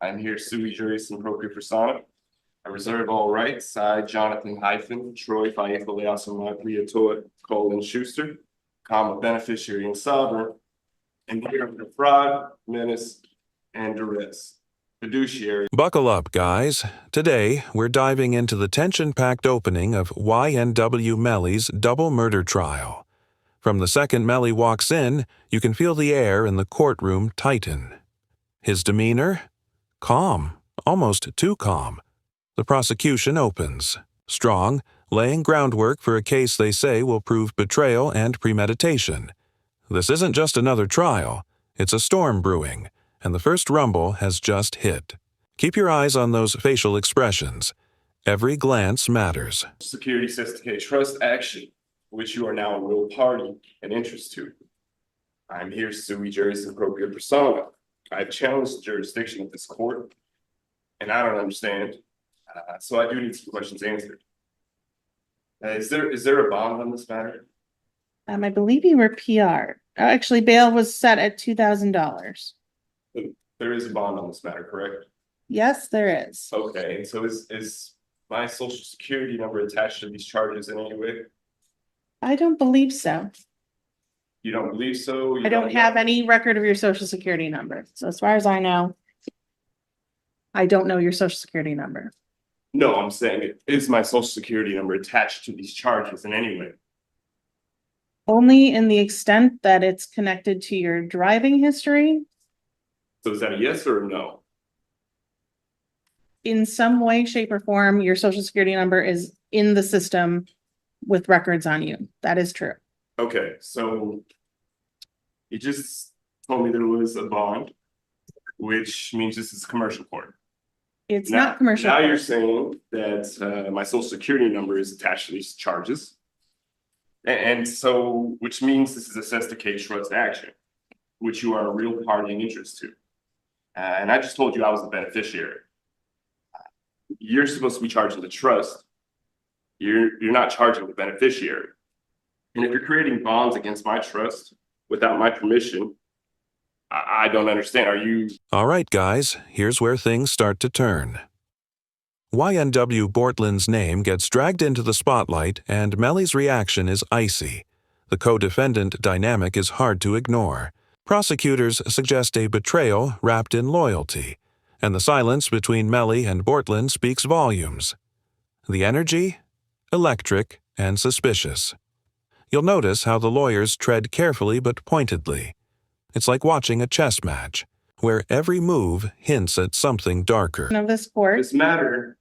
I'm here sui juris in propria persona. I reserve all rights. I, Jonathan Troy Faithfully Colin Schuster, comma beneficiary and sovereign, and here under fraud, menace, and duress. Fiduciary. Buckle up, guys. Today, we're diving into the tension-packed opening of YNW Melly's double murder trial. From the second Melly walks in, you can feel the air in the courtroom tighten. His demeanor? Calm, almost too calm. The prosecution opens, strong, laying groundwork for a case they say will prove betrayal and premeditation. This isn't just another trial, it's a storm brewing, and the first rumble has just hit. Keep your eyes on those facial expressions. Every glance matters. Security Self-Destructs trust action, which you are now a real party and interest to. I'm here sui juris in propria persona. I've challenged the jurisdiction of this court, and I don't understand. So I do need some questions answered. Is there a bond on this matter? I believe you were PR. Actually, bail was set at $2,000. There is a bond on this matter, correct? Yes, there is. Okay, and so is my social security number attached to these charges in any way? I don't believe so. You don't believe so? I don't have any record of your social security number. So as far as I know, I don't know your social security number. No, I'm saying is my social security number attached to these charges in any way? Only in the extent that it's connected to your driving history. So is that a yes or a no? In some way, shape, or form, your social security number is in the system with records on you. That is true. Okay, so you just told me there was a bond, which means this is a commercial court. It's not commercial. Now you're saying that my social security number is attached to these charges. And so, which means this is a Self-Destructs trust action, which you are a real party and interest to. And I just told you I was the beneficiary. You're supposed to be charging the trust. You're not charging the beneficiary. And if you're creating bonds against my trust without my permission, I don't understand. Are you... All right, guys, here's where things start to turn. YNW Bortland's name gets dragged into the spotlight, and Melly's reaction is icy. The co-defendant dynamic is hard to ignore. Prosecutors suggest a betrayal wrapped in loyalty, and the silence between Melly and Bortland speaks volumes. The energy? Electric and suspicious. You'll notice how the lawyers tread carefully but pointedly. It's like watching a chess match, where every move hints at something darker. Of this court. This matter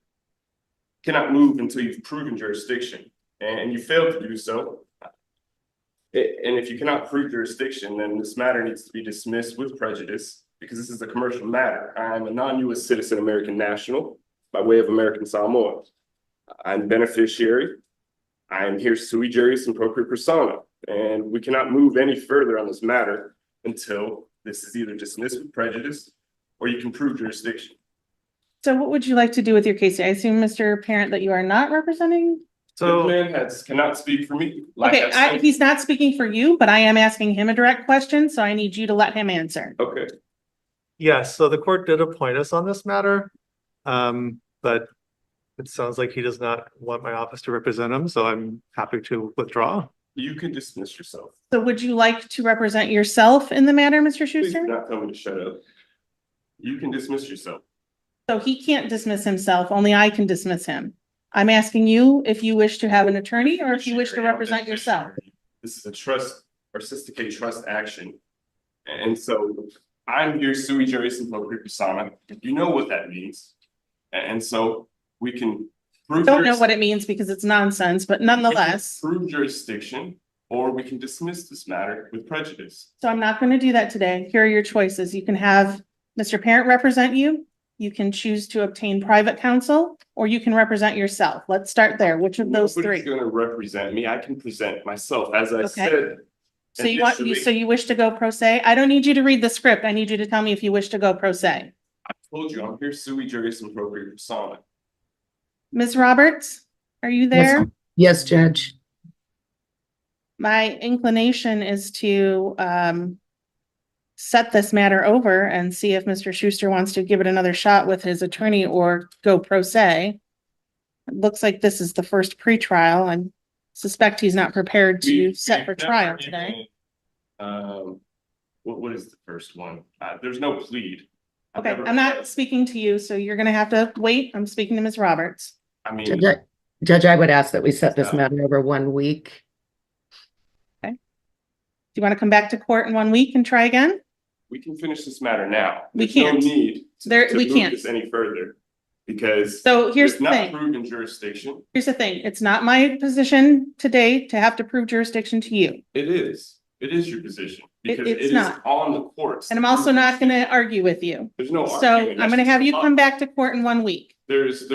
cannot move until you've proven jurisdiction, and you failed to do so. And if you cannot prove jurisdiction, then this matter needs to be dismissed with prejudice, because this is a commercial matter. I'm a non-U.S. citizen American national by way of American Samoa. I'm beneficiary. I'm here sui juris in propria persona, and we cannot move any further on this matter until this is either dismissed with prejudice or you can prove jurisdiction. So what would you like to do with your case? I assume, Mr. Parent, that you are not representing? So the man cannot speak for me. Okay, he's not speaking for you, but I am asking him a direct question, so I need you to let him answer. Okay. Yes, so the court did appoint us on this matter, but it sounds like he does not want my office to represent him, so I'm happy to withdraw. You can dismiss yourself. So would you like to represent yourself in the matter, Mr. Please Schuster? do not tell me to shut up. You can dismiss yourself. So he can't dismiss himself, only I can dismiss him. I'm asking you if you wish to have an attorney or if you wish to represent yourself. This is a trust or Self-Destructs trust action. And so I'm here sui juris in propria persona. You know what that means. And so we can prove. Don't know what it means because it's nonsense, but nonetheless. Prove jurisdiction, or we can dismiss this matter with prejudice. So I'm not going to do that today. Here are your choices. You can have Mr. Parent represent you. You can choose to obtain private counsel, or you can represent yourself. Let's start there. Which of those three? Nobody's going to represent me. I can present myself, as I said. So you wish to go pro se? I don't need you to read the script. I need you to tell me if you wish to go pro se. I told you I'm here sui juris in propria persona. Ms. Roberts, are you there? Yes, Judge. My inclination is to set this matter over and see if Mr. Schuster wants to give it another shot with his attorney or go pro se. It looks like this is the first pretrial and suspect he's not prepared to set for trial today. What is the first one? There's no plead. Okay, I'm not speaking to you, so you're gonna have to wait. I'm speaking to Ms. Roberts. I mean, Judge, I would ask that we set this matter over 1 week. Do you want to come back to court in 1 week and try again? we can finish this matter now. We There's no can't. need to We move can't. this any further. Because So here's it's the not thing. proven jurisdiction. Here's the thing. It's not my position today to have to prove jurisdiction to you. It is. It is your position. Because It's it is not. on the courts. And I'm also not gonna argue with you. There's no So argument. I'm gonna have you come back to court in 1 week. There's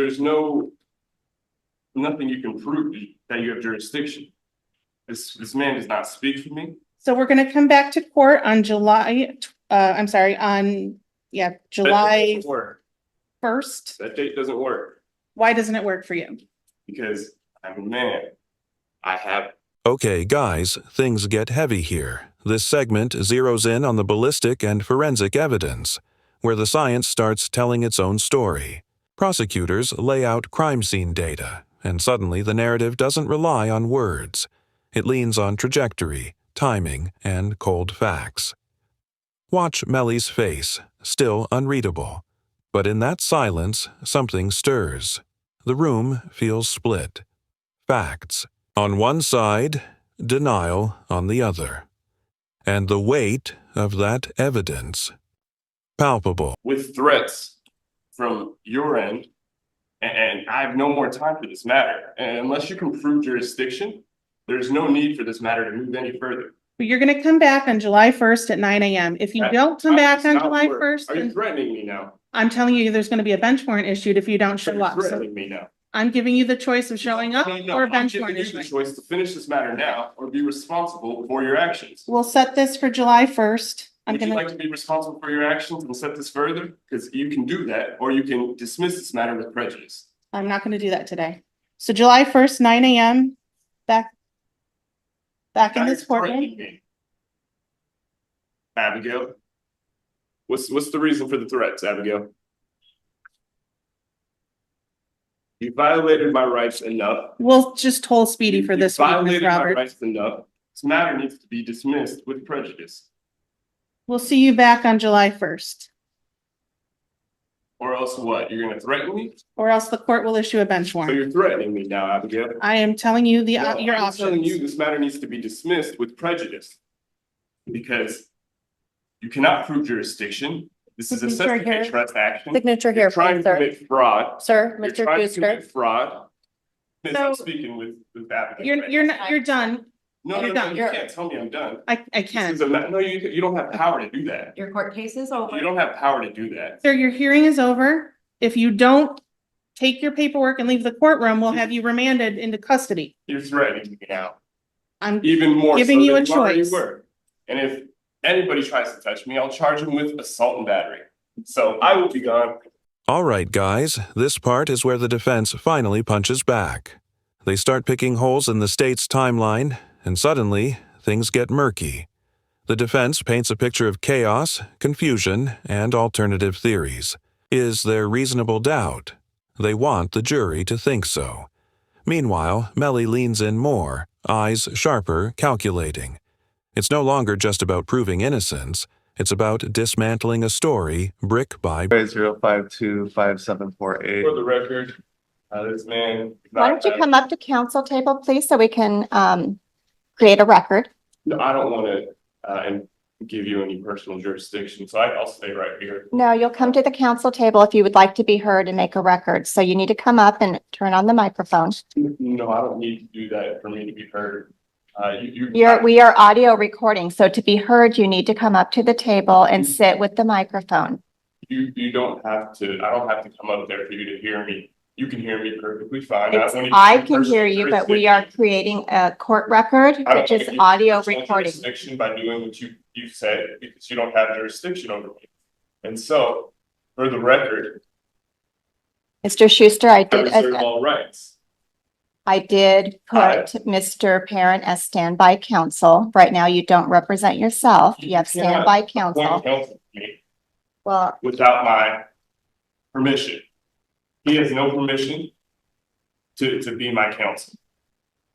nothing you can prove that you have jurisdiction. This man does not speak for me. So we're gonna come back to court on July 1st. That date doesn't work Why doesn't it work for you? because I'm a man. I have Okay, guys, things get heavy here. This segment zeroes in on the ballistic and forensic evidence, where the science starts telling its own story. Prosecutors lay out crime scene data, and suddenly the narrative doesn't rely on words. It leans on trajectory, timing, and cold facts. Watch Melly's face, still unreadable. But in that silence, something stirs. The room feels split. Facts on one side, denial on the other. And the weight of that evidence. Palpable. with threats from your end, and I have no more time for this matter. And unless you can prove jurisdiction, there's no need for this matter to move any further. But you're gonna come back on July 1st at 9 a.m. If you don't come back on July 1st, Are you threatening me now? I'm telling you, there's gonna be a bench warrant issued if you don't show You're up. So threatening me now. I'm giving you the choice of showing up No, or a I'm bench giving warrant you the issuing. choice to finish this matter now or be responsible for your actions. We'll set this for July 1st. Would you like to be responsible for your actions and set this further? Because you can do that, or you can dismiss this matter with prejudice. I'm not gonna do that today. So July 1st, 9 a.m. Back in Now this you're courtroom. threatening me. Abigail, what's the reason for the threats, Abigail? You violated my rights enough. We'll just hold Speedy for You this week, Ms. violated my Roberts. rights enough. This matter needs to be dismissed with prejudice, We'll see you back on July 1st, or else what? You're gonna threaten me? or else the court will issue a bench So warrant. you're threatening me now, Abigail. I am telling you No, your I'm telling you, options. this matter needs to be dismissed with prejudice. Because you cannot prove jurisdiction. This is a Signature here. such trust action. Signature You're here, trying please, to sir. commit fraud. Sir, You're Mr. trying to Schuster. commit fraud. Miss, I'm So- speaking with Abigail. You're done. No, you're no, done. you can't tell me I'm done. I This can. is no, you don't have power to do that. Your court case is You over. don't have power to do that. Sir, your hearing is over. If you don't take your paperwork and leave the courtroom, we'll have you remanded into custody. You're threatening me now, I'm even more so Giving you than a you already choice. were. And if anybody tries to touch me, I'll charge them with assault and battery. So I will be gone. All right, guys, this part is where the defense finally punches back. They start picking holes in the state's timeline, and suddenly, things get murky. The defense paints a picture of chaos, confusion, and alternative theories. Is there reasonable doubt? They want the jury to think so. Meanwhile, Melly leans in more, eyes sharper, calculating. It's no longer just about proving innocence. It's about dismantling a story brick by brick. 0525748. For the record, this man. Why don't you come up to council table, please, so we can create a record? No, I don't want to and give you any personal jurisdiction, so I'll stay right here. No, you'll come to the council table if you would like to be heard and make a record. So you need to come up and turn on the microphone. No, I don't need to do that for me to be heard. We are audio recording, so to be heard, you need to come up to the table and sit with the microphone. You don't have to, I don't have to come up there for you to hear me. You can hear me perfectly fine. I can hear you, but we are creating a court record, which is audio recording. Jurisdiction by doing what you said, because you don't have jurisdiction over me. And so, for the record, Mr. Schuster, I I did, reserve all rights. I did Aye. put Mr. Parent as standby counsel. Right now, you don't represent yourself. You have cannot standby appoint counsel. counsel to me Well, without my permission. He has no permission to be my counsel.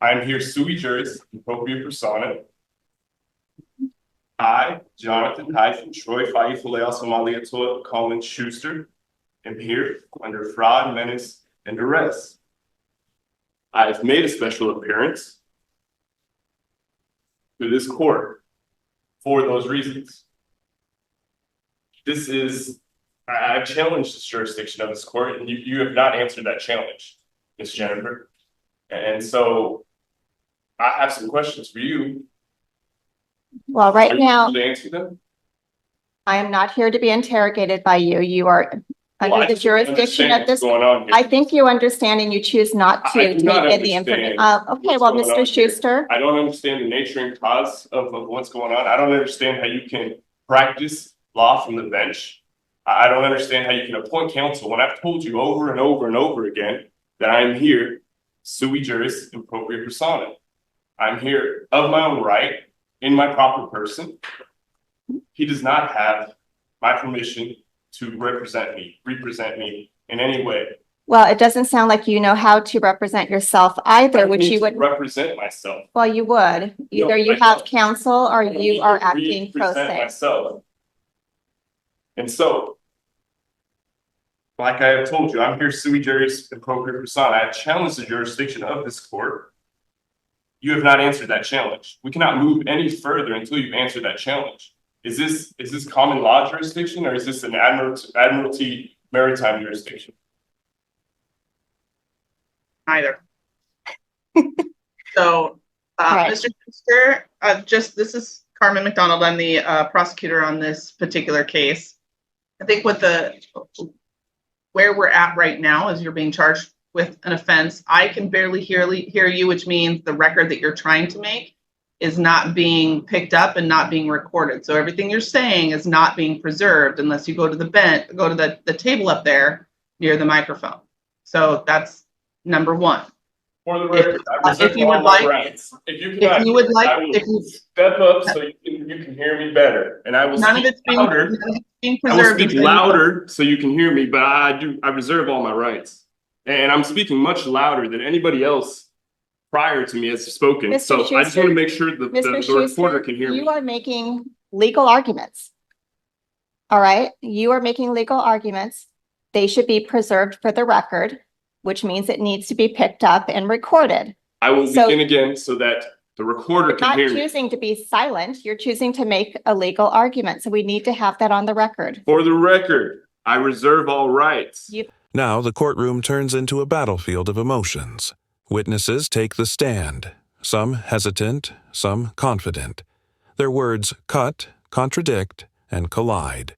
I'm here sui juris, appropriate persona. I, Jonathan Troy Colin Schuster, am here under fraud, menace, and duress. I've made a special appearance to this court for those reasons. I've challenged the jurisdiction of this court, and you have not answered that challenge, Ms. Jennifer. And so I have some questions for you. well, Are right you now, able to answer them? I am not here to be interrogated by you. You are Well, I under the just don't jurisdiction understand of this. what's going on here. I think you understand and you choose not I to do not take in the information. understand Okay, what's well, going on Mr. here. Schuster, I don't understand the nature and cause of what's going on. I don't understand how you can practice law from the bench. I don't understand how you can appoint counsel when I've told you over and over and over again that I'm here sui juris appropriate persona. I'm here of my own right, in my proper person. He does not have my permission to represent me in any way. well, it doesn't sound like you know how to represent yourself either, which you would, represent myself. well, you would. No, Either you I have don't. counsel or I need you are to acting pro represent se. myself. And so, like I have told you, I'm here sui juris appropriate persona. I challenge the jurisdiction of this court. You have not answered that challenge. We cannot move any further until you've answered that challenge. Is this common law jurisdiction, or is this an admiralty maritime jurisdiction? Either. So, Right. Mr. Schuster, this is Carmen McDonald. I'm the prosecutor on this particular case. I think where we're at right now is you're being charged with an offense. I can barely hear you, which means the record that you're trying to make is not being picked up and not being recorded. So everything you're saying is not being preserved unless you go to the table up there near the microphone. So that's number one. For the record, I reserve if you all would my like- rights. If you would like, I will if you, step up so you can hear me better, and I will none of speak it's being, louder. none of it's being I will preserved. speak until you- louder so you can hear me, but I reserve all my rights. And I'm speaking much louder than anybody else prior to me has spoken. Mr. So I just Schuster, want to make sure the Mr. reporter Schuster, can hear you me. are making legal arguments. All right, you are making legal arguments. They should be preserved for the record, which means it needs to be picked up and recorded. I will so- begin again so that the recorder You're can not hear me. choosing to be silent, you're choosing to make a legal argument, so we need to have that on the record. For the record, I reserve all rights. Now the courtroom turns into a battlefield of emotions. Witnesses take the stand, some hesitant, some confident. Their words cut, contradict, and collide.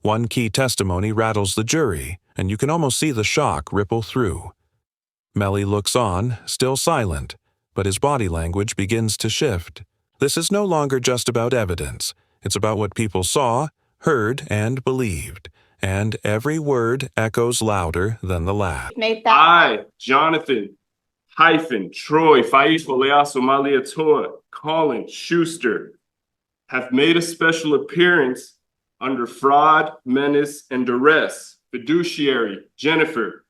One key testimony rattles the jury, and you can almost see the shock ripple through. Melly looks on, still silent, but his body language begins to shift. This is no longer just about evidence. It's about what people saw, heard, and believed. And every word echoes louder than the last. Made that, I, Jonathan, Troy, Colin, Schuster, have made a special appearance under fraud, menace, and duress. Fiduciary, Jennifer.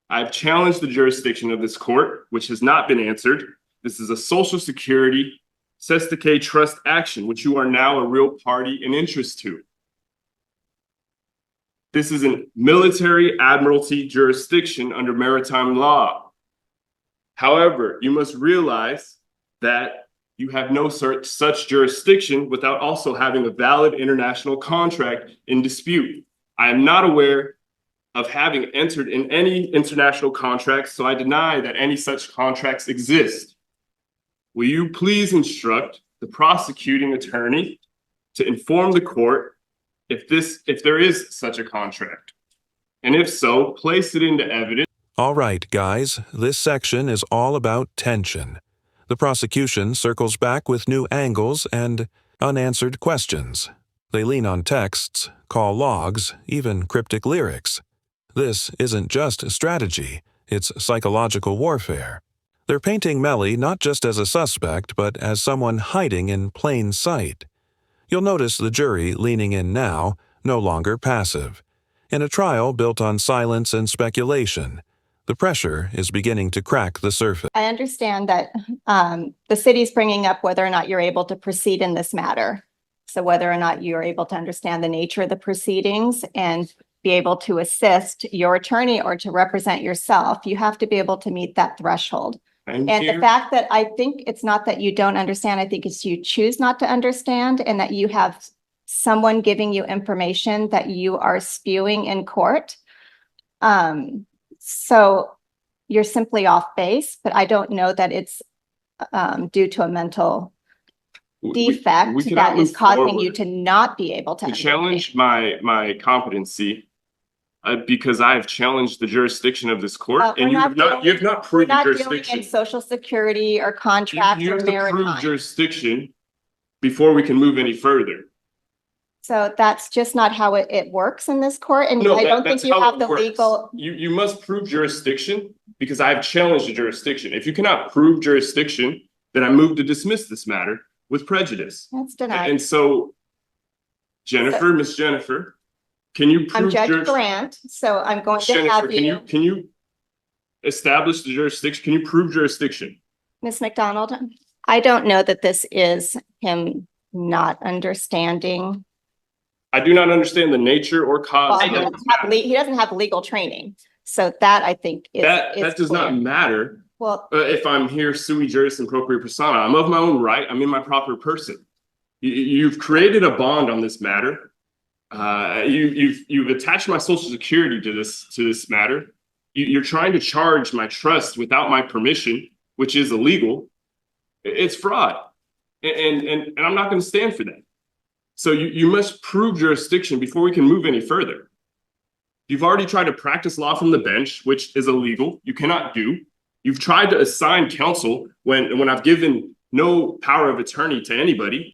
I've challenged the jurisdiction of this court, which has not been answered. This is a Social Security Sestakay trust action, which you are now a real party in interest to. This is a military admiralty jurisdiction under maritime law. However, you must realize that you have no such jurisdiction without also having a valid international contract in dispute. I am not aware of having entered in any international contracts, so I deny that any such contracts exist. Will you please instruct the prosecuting attorney to inform the court if there is such a contract? And if so, place it into evidence. All right, guys, this section is all about tension. The prosecution circles back with new angles and unanswered questions. They lean on texts, call logs, even cryptic lyrics. This isn't just strategy, it's psychological warfare. They're painting Melly not just as a suspect, but as someone hiding in plain sight. You'll notice the jury leaning in now, no longer passive. In a trial built on silence and speculation, the pressure is beginning to crack the surface. I understand that the city's bringing up whether or not you're able to proceed in this matter. So whether or not you're able to understand the nature of the proceedings and be able to assist your attorney or to represent yourself, you have to be able to meet that threshold. And the fact that I think it's not that you don't understand, I think it's you choose not to understand and that you have someone giving you information that you are spewing in court. So you're simply off base, but I don't know that it's due to a mental defect we cannot that is move causing you forward to not be able to. to challenge my competency because I have challenged the jurisdiction of this court, We're and you have not we're proved not dealing jurisdiction. in social security or contract You or have to prove maritime. jurisdiction before we can move any further. So that's just not how it works in this court. And No, I don't think that's you how have it the works. legal. You must prove jurisdiction because I have challenged the jurisdiction. If you cannot prove jurisdiction, then I move to dismiss this matter with prejudice. That's denied. And so, Jennifer, Miss Jennifer, can you I'm prove Judge Grant, so I'm going to Jennifer, have you. can you establish the jurisdiction? Can you prove jurisdiction? Ms. McDonald, I don't know that this is him not understanding. I do not understand the nature or cause. Well, he doesn't have legal training. So that I think is. That does not clear. matter. Well, If I'm here sui juris and propria persona, I'm of my own right. I'm in my proper person. You've created a bond on this matter. You've attached my social security to this matter. You're trying to charge my trust without my permission, which is illegal. It's fraud, and I'm not going to stand for that. So you must prove jurisdiction before we can move any further. You've already tried to practice law from the bench, which is illegal. You cannot do. You've tried to assign counsel when I've given no power of attorney to anybody.